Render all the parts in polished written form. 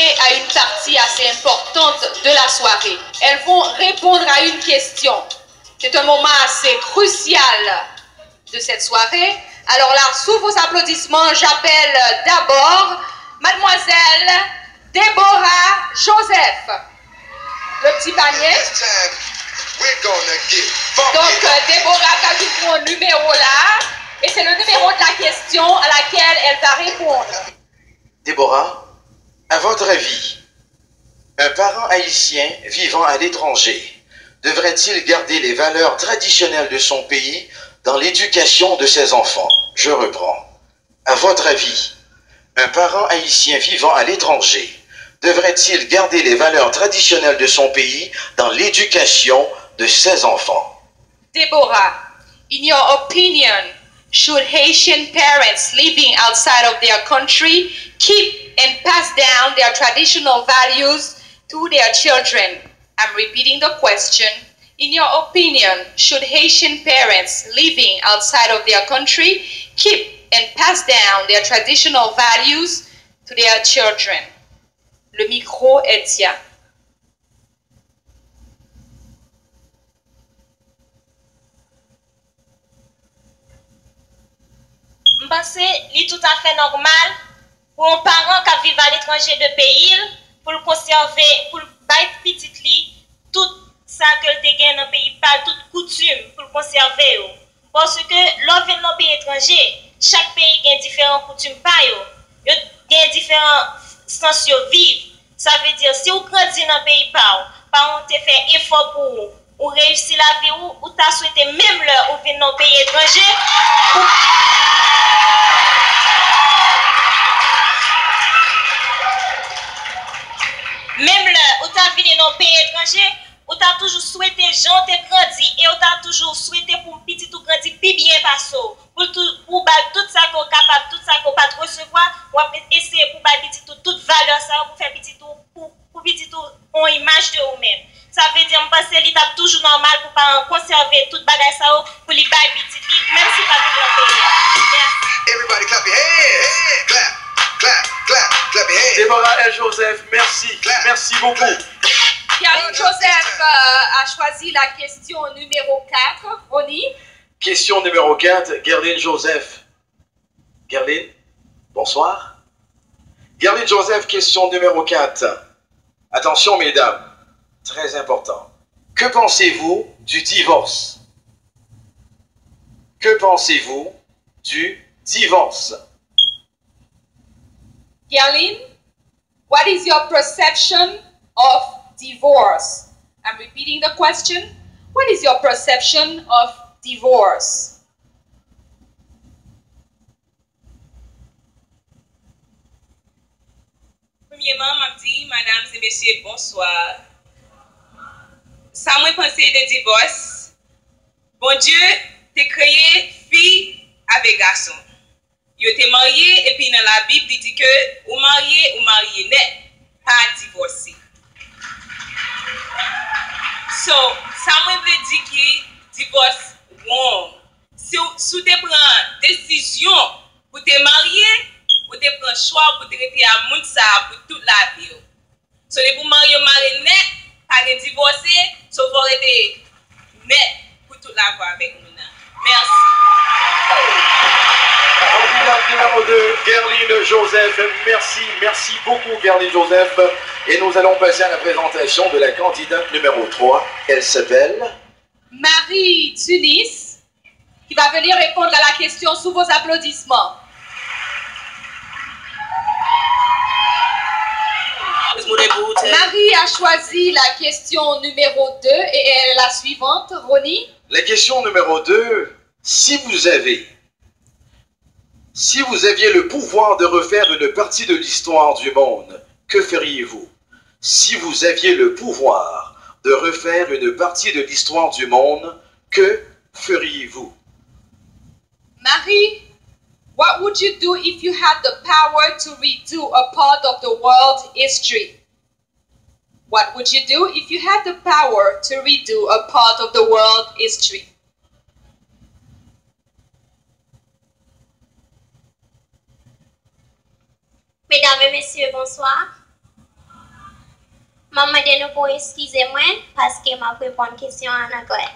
participer à une partie assez importante de la soirée. Elles vont répondre à une question. C'est un moment assez crucial de cette soirée. Alors là, sous vos applaudissements, j'appelle d'abord Mademoiselle Déborah Joseph. Le petit panier. Donc, Déborah a dit mon numéro là, et c'est le numéro de la question à laquelle elle va répondre. Déborah, à votre avis, un parent haïtien vivant à l'étranger devrait-il garder les valeurs traditionnelles de son pays dans l'éducation de ses enfants? Je reprends. À votre avis, un parent haïtien vivant à l'étranger devrait-il garder les valeurs traditionnelles de son pays dans l'éducation de ses enfants? Deborah, in your opinion, should Haitian parents living outside of their country keep and pass down their traditional values to their children? I'm repeating the question. In your opinion, should Haitian parents living outside of their country keep and pass down their traditional values to their children? Le micro est tien. Je pense que c'est tout à fait normal pour un parent qui vit à l'étranger de pays pour le conserver, pour le bailler petit tout ça que le gagne dans le pays, pas toute coutume pour le conserver. Parce que l'on vient dans un pays étranger, chaque pays a différentes coutumes, il y a différents sens de vivre. Ça veut dire, si vous grandissez dans un pays, par on te fait effort pour ou réussir la vie, ou tu as souhaité même là ou venir dans un pays étranger, même là où tu as venu dans un pays étranger, où tu as toujours souhaité gens te grandir et où tu as toujours souhaité pour petit tout grandir plus bien parce pour tout ça qu'on est capable, tout ça qu'on pas recevoir, ou essayer pour petit tout toute valeur ça pour faire petit tout pour petit tout en image de vous-même. Ça veut dire que c'est l'étape toujours normal pour pas conserver toute bagage ça pour les bailler petit même si pas vivre dans le pays. Merci. Everybody clap your hands. Clap, clap, clap, clap your hands. Déborah L. Joseph, merci. Merci beaucoup. Karine Joseph a choisi la question numéro 4. Ronnie. Question numéro 4, Gerline Joseph. Gerline, bonsoir. Gerline Joseph, question numéro 4. Attention mesdames, très important. Que pensez-vous du divorce? Que pensez-vous du divorce? Gerline, what is your perception of divorce? I'm repeating the question. What is your perception of divorce? Premièrement, je dis, mesdames et messieurs, bonsoir. Ça m'a pensé de divorce. Bon Dieu t'a créé fille avec garçon. Ils étaient mariés et puis dans la Bible, il dit que ou marié net, pas divorcé. So, ça m'a dit que divorce wrong. Si tu prends décision pour te marier, pour te prendre choix pour te rester à moun ça pour toute la vie. So, les pour marier net, pas de divorcer, so vous rester net pour toute la vie avec nous. Merci. Candidate numéro 2, Gerline Joseph. Merci beaucoup Gerline Joseph. Et nous allons passer à la présentation de la candidate numéro 3. Elle s'appelle Marie Tunis, qui va venir répondre à la question sous vos applaudissements. Marie a choisi la question numéro 2 et elle est la suivante. Ronnie. la question numéro 2. Si vous aviez le pouvoir de refaire une partie de l'histoire du monde, que feriez-vous? Si vous aviez le pouvoir de refaire une partie de l'histoire du monde, que feriez-vous? Marie, what would you do if you had the power to redo a part of the world history? What would you do if you had the power to redo a part of the world history? Mesdames et messieurs, bonsoir. Maman de nouveau, excusez-moi parce que m'a répondre une question en anglais.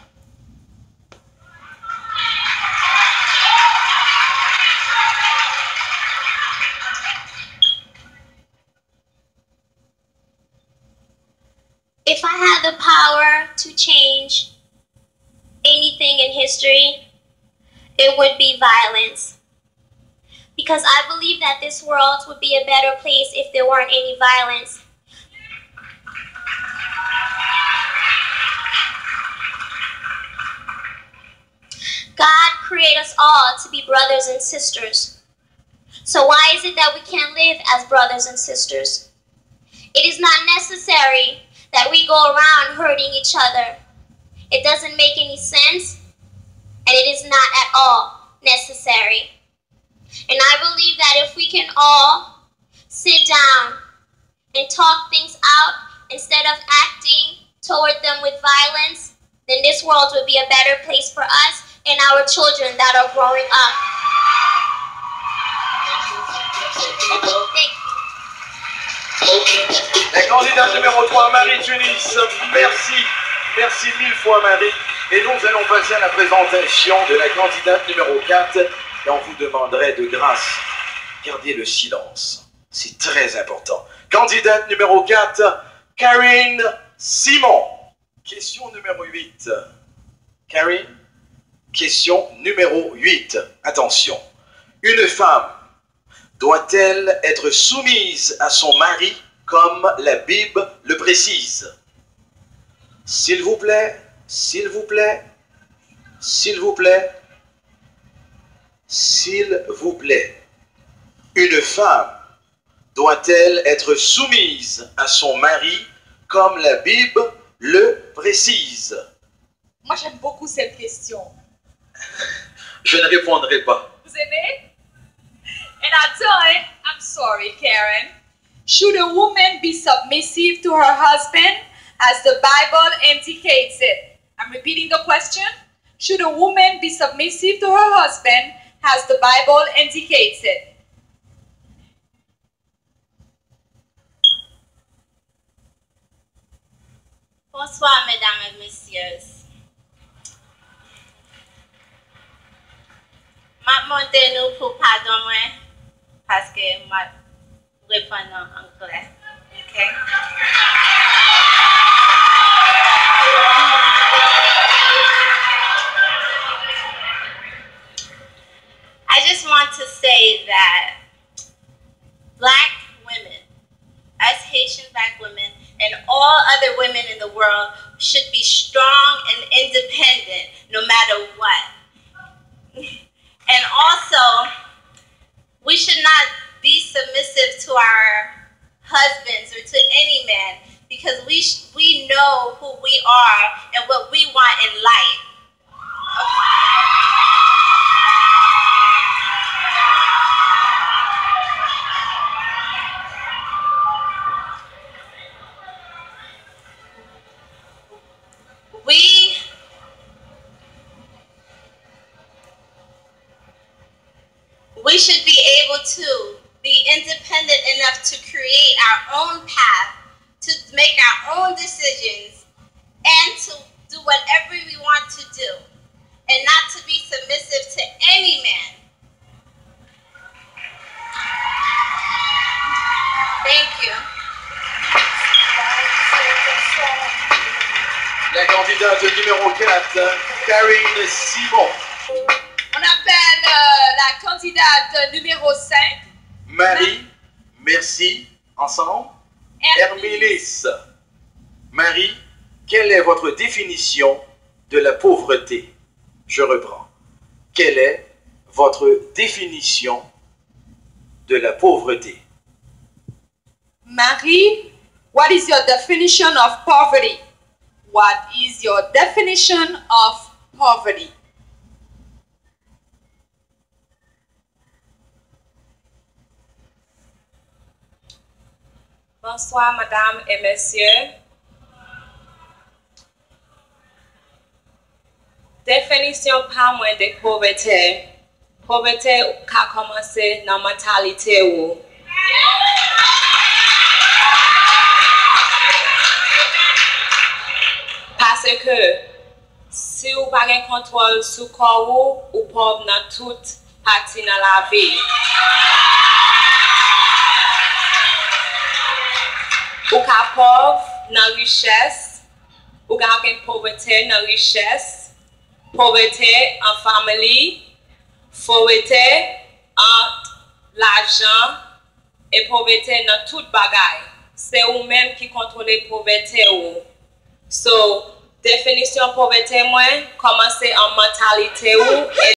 If I had the power to change anything in history, it would be violence. Because I believe that this world would be a better place if there weren't any violence. God created us all to be brothers and sisters. So why is it that we can't live as brothers and sisters? It is not necessary that we go around hurting each other. It doesn't make any sense, and it is not at all necessary. And I believe that if we can all sit down and talk things out instead of acting toward them with violence, then this world would be a better place for us and our children that are growing up. La candidate numéro 3, Marie Tunis. Merci. Merci mille fois, Marie. Et nous allons passer à la présentation de la candidate numéro 4. Et on vous demanderait de grâce, gardez le silence. C'est très important. Candidate numéro 4, Karine Simon. Question numéro 8. Karine, question numéro 8. Attention. Une femme doit-elle être soumise à son mari comme la Bible le précise? S'il vous plaît, s'il vous plaît, s'il vous plaît, s'il vous plaît. Une femme doit-elle être soumise à son mari comme la Bible le précise? Moi, j'aime beaucoup cette question. Je ne répondrai pas. Vous aimez? And I tell it, I'm sorry, Karen. Should a woman be submissive to her husband as the Bible indicates it? I'm repeating the question. Should a woman be submissive to her husband as the Bible indicates it? Bonsoir, mesdames et messieurs. Je demande nous pour pardon parce que je réponds en anglais. Okay? I just want to say that Black women, us Haitian Black women, and all other women in the world should be strong and independent no matter what. And also, we should not be submissive to our husbands or to any man because we know who we are and what we want in life. We should be able to be independent enough to create our own path, to make our own decisions, and to do whatever we want to do, and not to be submissive to any man. Thank you. La candidate numéro 4, Karine Simon. On appelle la candidate numéro 5. Marie, merci, ensemble. Hermilis. Marie, quelle est votre définition de la pauvreté? Je reprends. Quelle est votre définition de la pauvreté? Marie, what is your definition of poverty? What is your definition of poverty? Bonsoir, mesdames et messieurs. Définition pas moins de pauvreté. Pauvreté a commencé dans la mentalité. que si vous n'avez pas de contrôle sur le corps, vous pauvre dans toute partie de la vie. Vous êtes pauvre dans la richesse, vous avez une pauvreté dans la richesse, pauvreté en famille, pauvreté en l'argent et pauvreté dans toute bagaille. C'est vous-même qui contrôlez la pauvreté. So, définition pauvreté, moi, commencez en mentalité.